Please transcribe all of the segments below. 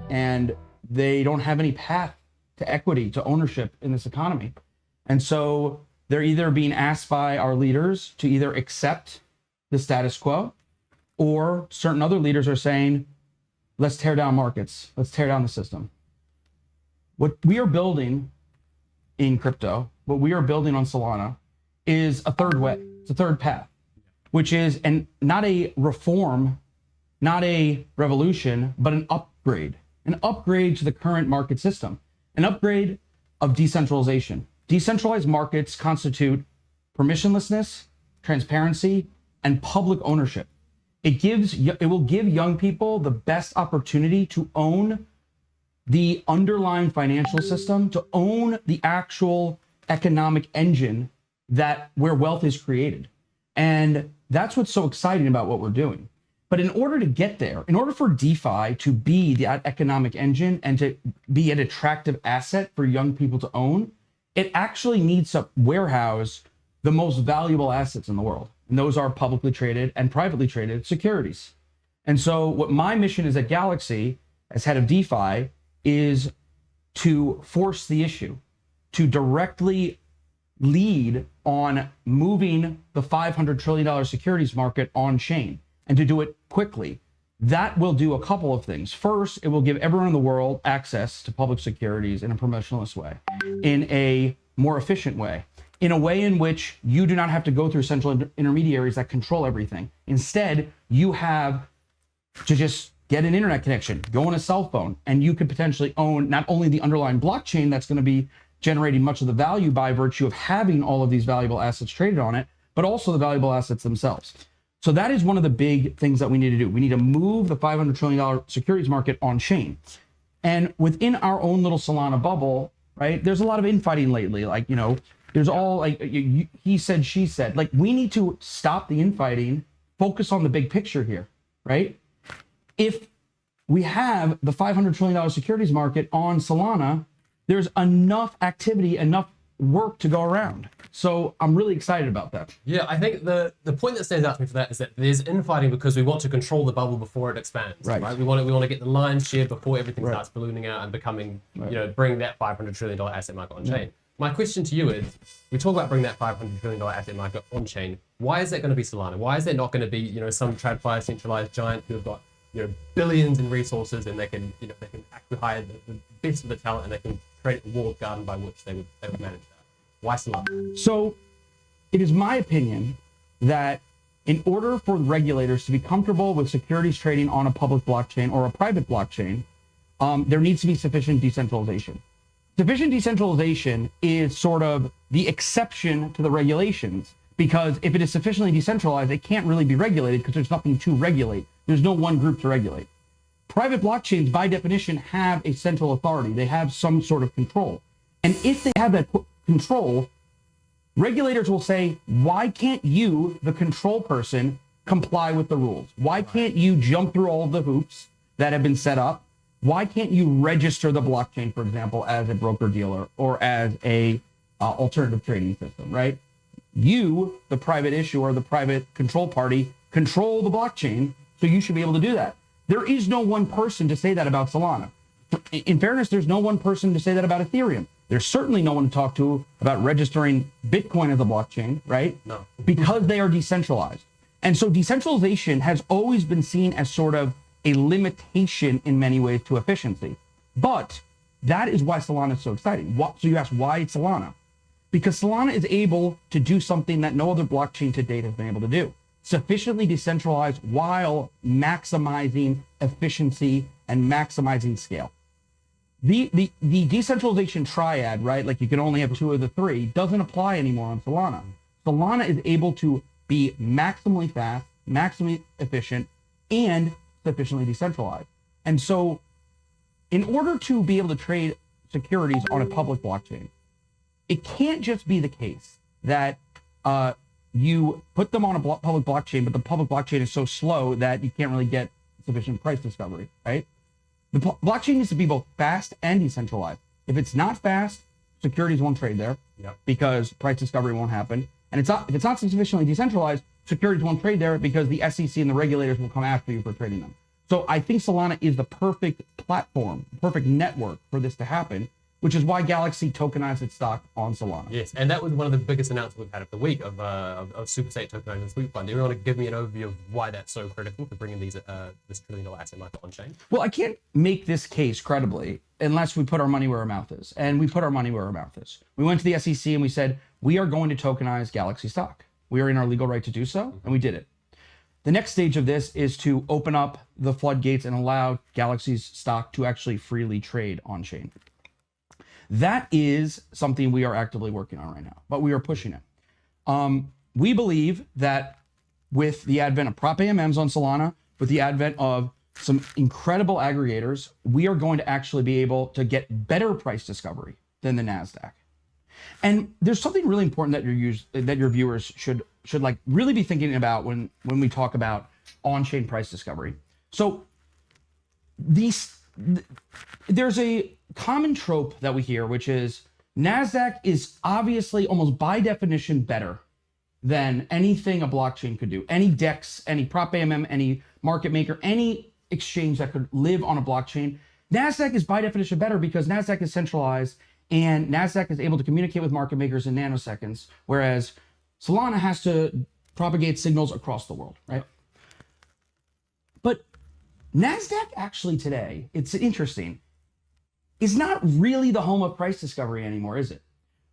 and they don't have any path to equity, to ownership in this economy. And so they're either being asked by our leaders to either accept the status quo, or certain other leaders are saying, let's tear down markets, let's tear down the system. What we are building in crypto, what we are building on Solana, is a third way. It's a third path, which is not a reform, not a revolution, but an upgrade to the current market system, an upgrade of decentralization. Decentralized markets constitute permissionlessness, transparency, and public ownership. It will give young people the best opportunity to own the underlying financial system, to own the actual economic engine where wealth is created. And that's what's so exciting about what we're doing. But in order to get there, in order for DeFi to be that economic engine and to be an attractive asset for young people to own, it actually needs to warehouse the most valuable assets in the world. And those are publicly traded and privately traded securities. And so what my mission is at Galaxy as head of DeFi is to force the issue, to directly lead on moving the $500 trillion securities market on chain, and to do it quickly. That will do a couple of things. First, it will give everyone in the world access to public securities in a permissionless way, in a more efficient way, in a way in which you do not have to go through central intermediaries that control everything. Instead, you have to just get an internet connection, go on a cell phone, and you could potentially own not only the underlying blockchain that's going to be generating much of the value by virtue of having all of these valuable assets traded on it, but also the valuable assets themselves. So that is one of the big things that we need to do. We need to move the $500 trillion securities market on chain. And within our own little Solana bubble, right, there's a lot of infighting lately. Like, there's all like he said, she said. Like, we need to stop the infighting, focus on the big picture here, right? If we have the $500 trillion securities market on Solana, there's enough activity, enough work to go around. So I'm really excited about that. Yeah, I think the point that stands out to me for that is that there's infighting because we want to control the bubble before it expands. Right? We want to get the lion's share before everything starts ballooning out and becoming, bring that $500 trillion asset market on chain. My question to you is, we talk about bringing that $500 trillion asset market on chain. Why is that going to be Solana? Why is there not going to be, some TradFi centralized giant who have got, billions in resources, and they can actually hire the best of the talent, and they can create a walled garden by which they would manage that? Why Solana? So it is my opinion that in order for regulators to be comfortable with securities trading on a public blockchain or a private blockchain, there needs to be sufficient decentralization. Sufficient decentralization is sort of the exception to the regulations, because if it is sufficiently decentralized, it can't really be regulated because there's nothing to regulate. There's no one group to regulate. Private blockchains, by definition, have a central authority. They have some sort of control. And if they have that control, regulators will say, why can't you, the control person, comply with the rules? Why can't you jump through all of the hoops that have been set up? Why can't you register the blockchain, for example, as a broker-dealer or as a alternative trading system, right? You, the private issuer, the private control party, control the blockchain, so you should be able to do that. There is no one person to say that about Solana. In fairness, there's no one person to say that about Ethereum. There's certainly no one to talk to about registering Bitcoin as a blockchain, right? No. Because they are decentralized. And so decentralization has always been seen as sort of a limitation in many ways to efficiency. But that is why Solana is so exciting. So you ask, why Solana? Because Solana is able to do something that no other blockchain to date has been able to do. Sufficiently decentralized while maximizing efficiency and maximizing scale. The decentralization triad, right? Like you can only have two of the three, doesn't apply anymore on Solana. Solana is able to be maximally fast, maximally efficient, and sufficiently decentralized. And so in order to be able to trade securities on a public blockchain, it can't just be the case that you put them on a public blockchain, but the public blockchain is so slow that you can't really get sufficient price discovery, right? The blockchain needs to be both fast and decentralized. If it's not fast, securities won't trade there because price discovery won't happen. And if it's not sufficiently decentralized, securities won't trade there because the SEC and the regulators will come after you for trading them. So I think Solana is the perfect platform, perfect network for this to happen, which is why Galaxy tokenized its stock on Solana. Yes, and that was one of the biggest announcements we've had of the week of Super State tokenizing Sweep Fund. Do you want to give me an overview of why that's so critical for bringing these this $1 trillion asset market on chain? Well, I can't make this case credibly unless we put our money where our mouth is, and we put our money where our mouth is. We went to the SEC and we said we are going to tokenize Galaxy stock. We are in our legal right to do so, and we did it. The next stage of this is to open up the floodgates and allow Galaxy's stock to actually freely trade on chain. That is something we are actively working on right now, but we are pushing it. We believe that with the advent of prop AMMs on Solana, with the advent of some incredible aggregators, we are going to actually be able to get better price discovery than the NASDAQ. And there's something really important that your viewers should like really be thinking about when we talk about on-chain price discovery. So there's a common trope that we hear, which is NASDAQ is obviously almost by definition better than anything a blockchain could do. Any DEX, any prop AMM, any market maker, any exchange that could live on a blockchain. NASDAQ is by definition better because NASDAQ is centralized and NASDAQ is able to communicate with market makers in nanoseconds, whereas Solana has to propagate signals across the world, right? But NASDAQ actually today, it's interesting, is not really the home of price discovery anymore, is it?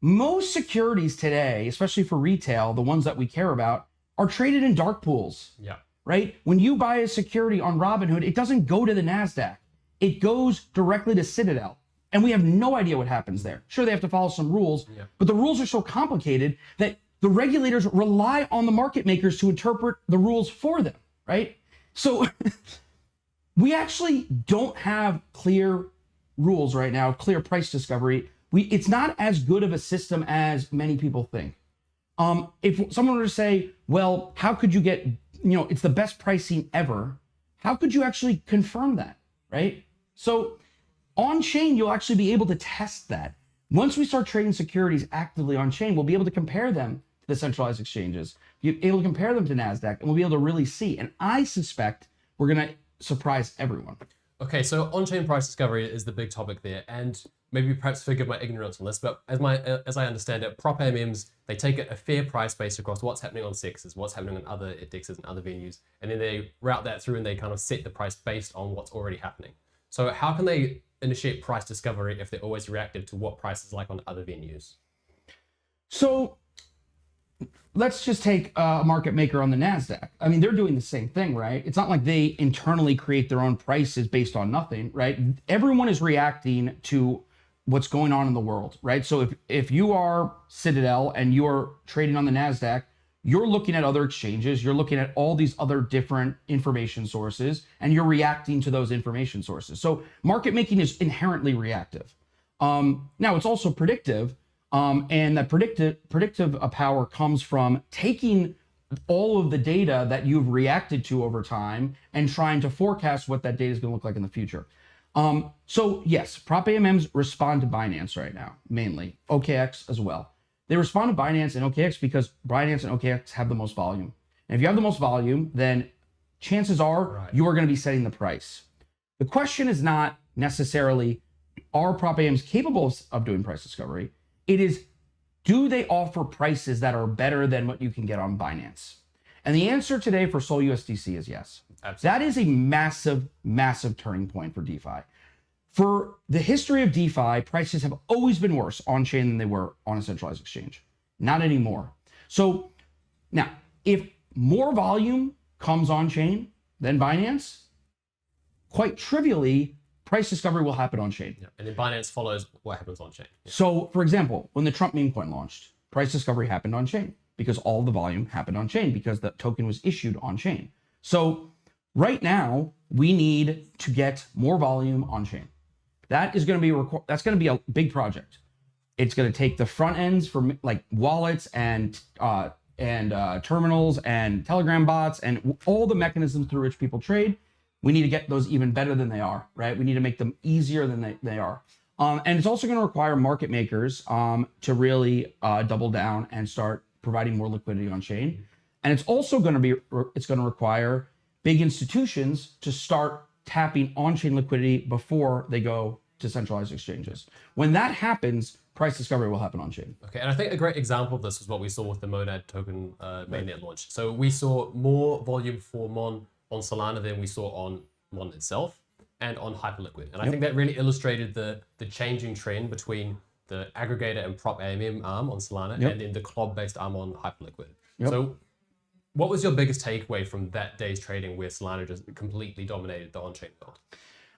Most securities today, especially for retail, the ones that we care about, are traded in dark pools, right? When you buy a security on Robinhood, it doesn't go to the NASDAQ. It goes directly to Citadel. And we have no idea what happens there. Sure, they have to follow some rules, but the rules are so complicated that the regulators rely on the market makers to interpret the rules for them, right? So we actually don't have clear rules right now, clear price discovery. It's not as good of a system as many people think. If someone were to say, well, how could you get, it's the best pricing ever, how could you actually confirm that, right? So on chain, you'll actually be able to test that. Once we start trading securities actively on chain, we'll be able to compare them to the centralized exchanges. You'll be able to compare them to NASDAQ, and we'll be able to really see. And I suspect we're going to surprise everyone. Okay, so on-chain price discovery is the big topic there, and maybe perhaps forgive my ignorance on this, but as I understand it, prop AMMs, they take a fair price based across what's happening on CEXs, what's happening on other DEXs and other venues, and then they route that through and they kind of set the price based on what's already happening. So how can they initiate price discovery if they're always reactive to what price is like on other venues? So let's just take a market maker on the NASDAQ. I mean, they're doing the same thing, right? It's not like they internally create their own prices based on nothing, right? Everyone is reacting to what's going on in the world, right? So if you are Citadel and you're trading on the NASDAQ, you're looking at other exchanges, you're looking at all these other different information sources, and you're reacting to those information sources. So market making is inherently reactive. Now it's also predictive, and that predictive power comes from taking all of the data that you've reacted to over time and trying to forecast what that data is going to look like in the future. So yes, prop AMMs respond to Binance right now, mainly OKX as well. They respond to Binance and OKX because Binance and OKX have the most volume. And if you have the most volume, then chances are you are going to be setting the price. The question is not necessarily, are prop AMMs capable of doing price discovery? It is, do they offer prices that are better than what you can get on Binance? And the answer today for Sol USDC is yes. Absolutely. That is a massive, massive turning point for DeFi. For the history of DeFi, prices have always been worse on-chain than they were on a centralized exchange. Not anymore. So now, if more volume comes on-chain than Binance, quite trivially, price discovery will happen on-chain. Yeah. And then Binance follows what happens on-chain. Yeah. So, for example, when the Trump meme coin launched, price discovery happened on-chain because all the volume happened on-chain because the token was issued on-chain. So right now, we need to get more volume on-chain. That is going to be a big project. It's going to take the front ends for like wallets and terminals and Telegram bots and all the mechanisms through which people trade. We need to get those even better than they are, right? We need to make them easier than they are. And it's also going to require market makers to really double down and start providing more liquidity on chain. And it's also going to require big institutions to start tapping on-chain liquidity before they go to centralized exchanges. When that happens, price discovery will happen on-chain. Okay, and I think a great example of this is what we saw with the Monad token mainnet launch. So we saw more volume for Mon on Solana than we saw on Mon itself and on Hyperliquid. And I think that really illustrated the changing trend between the aggregator and prop AMM arm on Solana and then the club-based arm on Hyperliquid. So what was your biggest takeaway from that day's trading where Solana just completely dominated the on-chain world?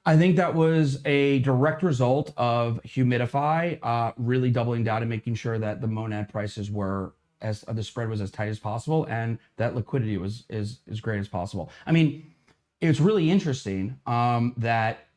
I think that was a direct result of Humidify really doubling down and making sure that the Monad prices were the spread was as tight as possible and that liquidity was as great as possible. I mean, it's really interesting that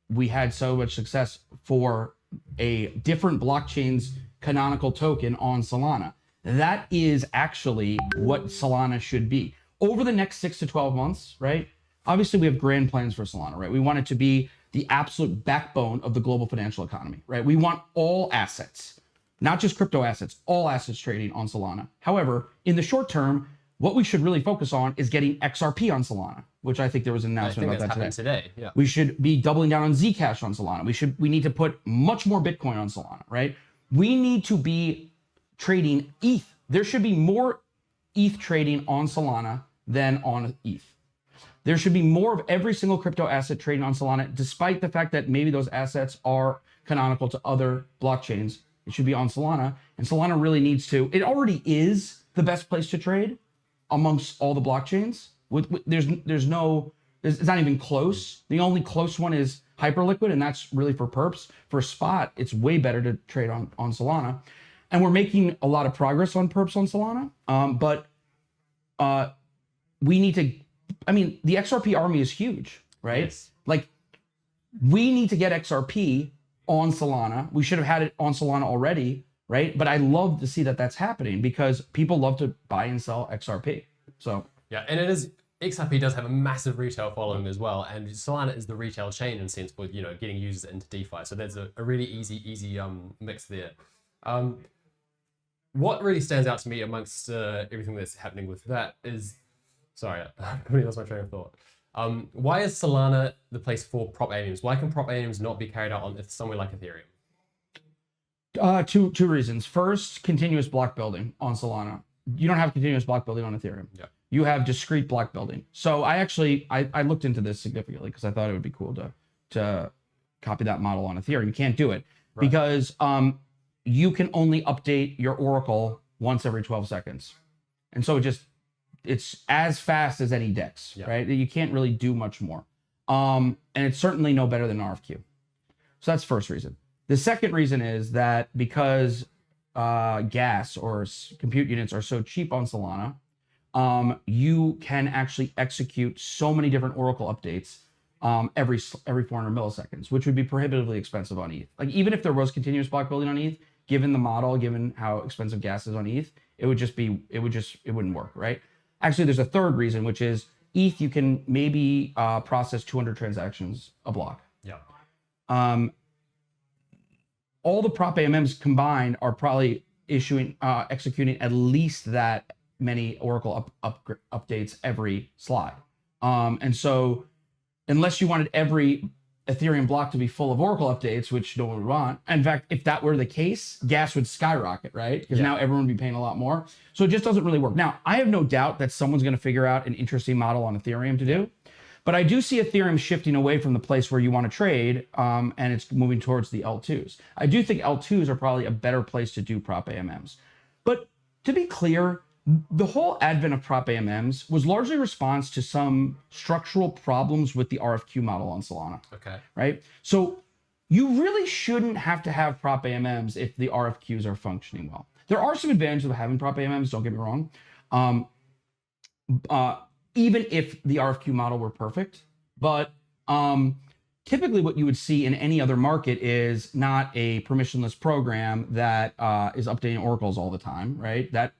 we had so much success for a different blockchain's canonical token on Solana. That is actually what Solana should be. Over the next 6 to 12 months, right? Obviously, we have grand plans for Solana, right? We want it to be the absolute backbone of the global financial economy, right? We want all assets, not just crypto assets, all assets trading on Solana. However, in the short term, what we should really focus on is getting XRP on Solana, which I think there was an announcement about that today. Yeah. We should be doubling down on Zcash on Solana. We need to put much more Bitcoin on Solana, right? We need to be trading ETH. There should be more ETH trading on Solana than on ETH. There should be more of every single crypto asset trading on Solana, despite the fact that maybe those assets are canonical to other blockchains. It should be on Solana, and Solana really needs to. It already is the best place to trade amongst all the blockchains. It's not even close. The only close one is Hyperliquid, and that's really for perps. For spot, it's way better to trade on Solana, and we're making a lot of progress on perps on Solana. But we need to. I mean, the XRP army is huge, right? Yes. Like, we need to get XRP on Solana. We should have had it on Solana already, right? But I love to see that that's happening because people love to buy and sell XRP. So yeah, and XRP does have a massive retail following as well, and Solana is the retail chain in a sense for getting users into DeFi. So there's a really easy mix there. What really stands out to me amongst everything that's happening with that is. Sorry, I completely lost my train of thought. Why is Solana the place for prop AMMs? Why can prop AMMs not be carried out on somewhere like Ethereum? Two reasons. First, continuous block building on Solana. You don't have continuous block building on Ethereum. Yeah. You have discrete block building. So I looked into this significantly because I thought it would be cool to copy that model on Ethereum. You can't do it because you can only update your Oracle once every 12 seconds. And so it's as fast as any DEX, right? You can't really do much more. And it's certainly no better than RFQ. So that's the first reason. The second reason is that because gas or compute units are so cheap on Solana, you can actually execute so many different Oracle updates every 400 milliseconds, which would be prohibitively expensive on ETH. Like, even if there was continuous block building on ETH, given the model, given how expensive gas is on ETH, it wouldn't work, right? Actually, there's a third reason, which is ETH, you can maybe process 200 transactions a block. Yeah. All the prop AMMs combined are probably executing at least that many Oracle updates every slide. And so unless you wanted every Ethereum block to be full of Oracle updates, which no one would want. In fact, if that were the case, gas would skyrocket, right? Because now everyone would be paying a lot more. So it just doesn't really work. Now, I have no doubt that someone's going to figure out an interesting model on Ethereum to do. But I do see Ethereum shifting away from the place where you want to trade, and it's moving towards the L2s. I do think L2s are probably a better place to do prop AMMs. But to be clear, the whole advent of prop AMMs was largely a response to some structural problems with the RFQ model on Solana. Okay. Right? So you really shouldn't have to have prop AMMs if the RFQs are functioning well. There are some advantages of having prop AMMs, don't get me wrong. Even if the RFQ model were perfect. But typically what you would see in any other market is not a permissionless program that is updating oracles all the time, right? That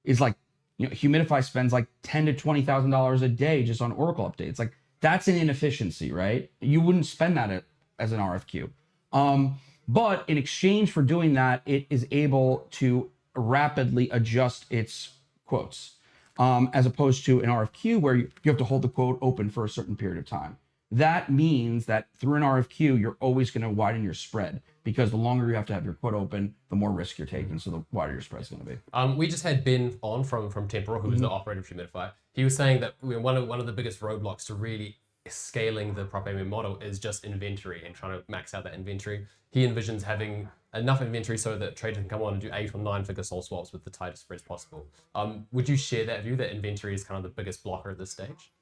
is like, Humidify spends like $10,000 to $20,000 a day just on Oracle updates. Like, that's an inefficiency, right? You wouldn't spend that as an RFQ. But in exchange for doing that, it is able to rapidly adjust its quotes, as opposed to an RFQ where you have to hold the quote open for a certain period of time. that means that through an RFQ, you're always going to widen your spread, because the longer you have to have your quote open, the more risk you're taking. So the wider your spread is going to be. We just had Ben on from Temporal, who is the operator of Humidify. He was saying that one of the biggest roadblocks to really scaling the prop AMM model is just inventory and trying to max out that inventory. He envisions having enough inventory so that traders can come on and do 8 or 9 figure sol swaps with the tightest spreads possible. Would you share that view that inventory is kind of the biggest blocker at this stage?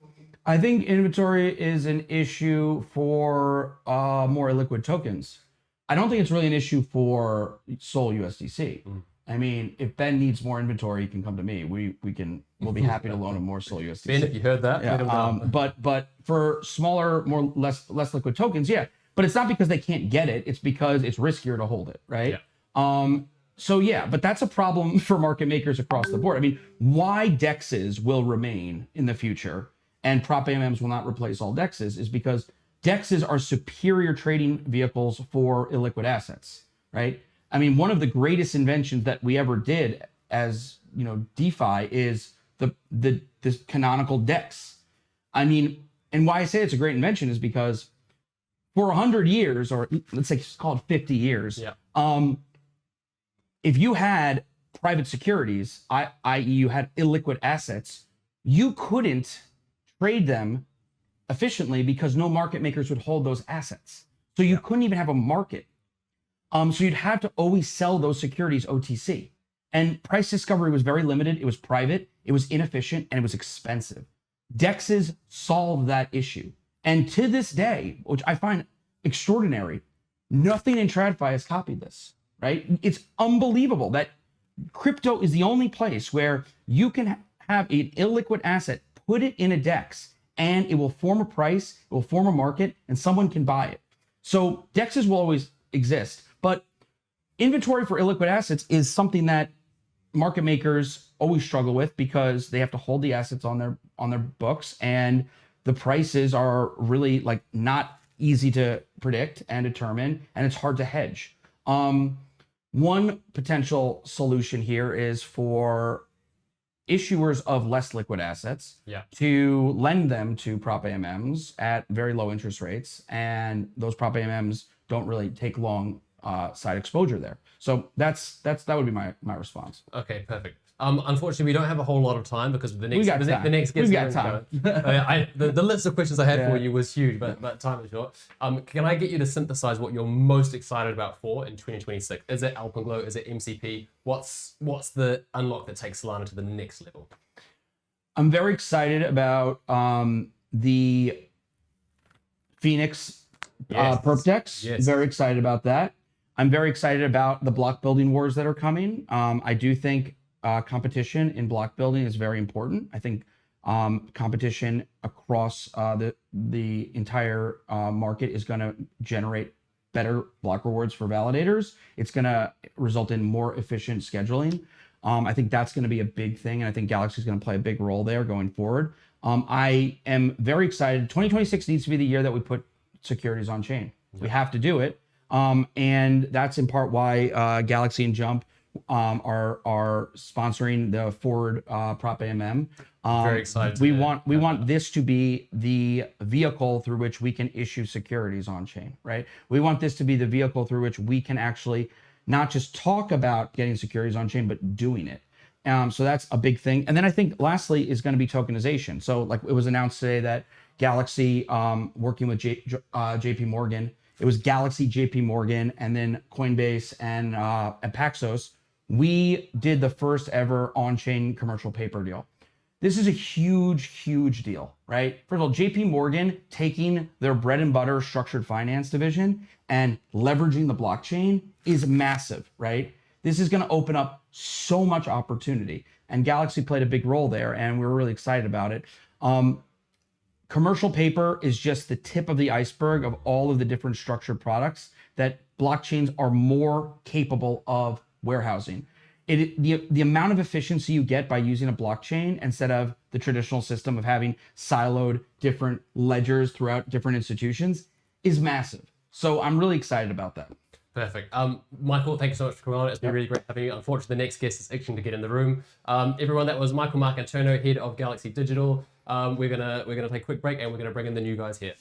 I think inventory is an issue for more illiquid tokens. I don't think it's really an issue for Sol USDC. I mean, if Ben needs more inventory, he can come to me. We'll be happy to loan him more Sol USDC. Ben, if you heard that, but for smaller, less liquid tokens, yeah. But it's not because they can't get it. It's because it's riskier to hold it, right? Yeah. So yeah, but that's a problem for market makers across the board. I mean, why DEXs will remain in the future and prop AMMs will not replace all DEXs is because DEXs are superior trading vehicles for illiquid assets, right? I mean, one of the greatest inventions that we ever did as, DeFi is this canonical DEX. I mean, and why I say it's a great invention is because for 100 years, or let's say call it 50 years, if you had private securities, i.e. you had illiquid assets, you couldn't trade them efficiently because no market makers would hold those assets. So you couldn't even have a market. So you'd have to always sell those securities OTC. And price discovery was very limited. It was private, it was inefficient, and it was expensive. DEXs solved that issue. And to this day, which I find extraordinary, nothing in TradFi has copied this, right? It's unbelievable that crypto is the only place where you can have an illiquid asset, put it in a DEX, and it will form a price, it will form a market, and someone can buy it. So DEXs will always exist, but inventory for illiquid assets is something that market makers always struggle with because they have to hold the assets on their books, and the prices are really like not easy to predict and determine, and it's hard to hedge. One potential solution here is for issuers of less liquid assets to lend them to prop AMMs at very low interest rates, and those prop AMMs don't really take long side exposure there. So that would be my response. Okay, perfect. Unfortunately, we don't have a whole lot of time because the next guest. We've got time. The list of questions I had for you was huge, but time is short. Can I get you to synthesize what you're most excited about for in 2026? Is it Alpenglow? Is it MCP? What's the unlock that takes Solana to the next level? I'm very excited about the Phoenix perp DEX. Very excited about that. I'm very excited about the block building wars that are coming. I do think competition in block building is very important. I think competition across the entire market is going to generate better block rewards for validators. It's going to result in more efficient scheduling. I think that's going to be a big thing, and I think Galaxy is going to play a big role there going forward. I am very excited. 2026 needs to be the year that we put securities on chain. We have to do it. And that's in part why Galaxy and Jump are sponsoring the Forward Prop AMM. Very excited. We want this to be the vehicle through which we can issue securities on chain, right? We want this to be the vehicle through which we can actually not just talk about getting securities on chain, but doing it. So that's a big thing. And then I think lastly is going to be tokenization. So like it was announced today that Galaxy working with JPMorgan. It was Galaxy, JPMorgan, and then Coinbase and Paxos. We did the first ever on-chain commercial paper deal. This is a huge, huge deal, right? First of all, JPMorgan taking their bread and butter structured finance division and leveraging the blockchain is massive, right? This is going to open up so much opportunity, and Galaxy played a big role there, and we're really excited about it. Commercial paper is just the tip of the iceberg of all of the different structured products that blockchains are more capable of warehousing. The amount of efficiency you get by using a blockchain instead of the traditional system of having siloed different ledgers throughout different institutions is massive. So I'm really excited about that. Perfect. Michael, thank you so much for coming on. It's been really great having you. Unfortunately, the next guest is itching to get in the room. Everyone, that was Michael Marcantonio, head of Galaxy Digital. We're gonna take a quick break and we're gonna bring in the new guys here.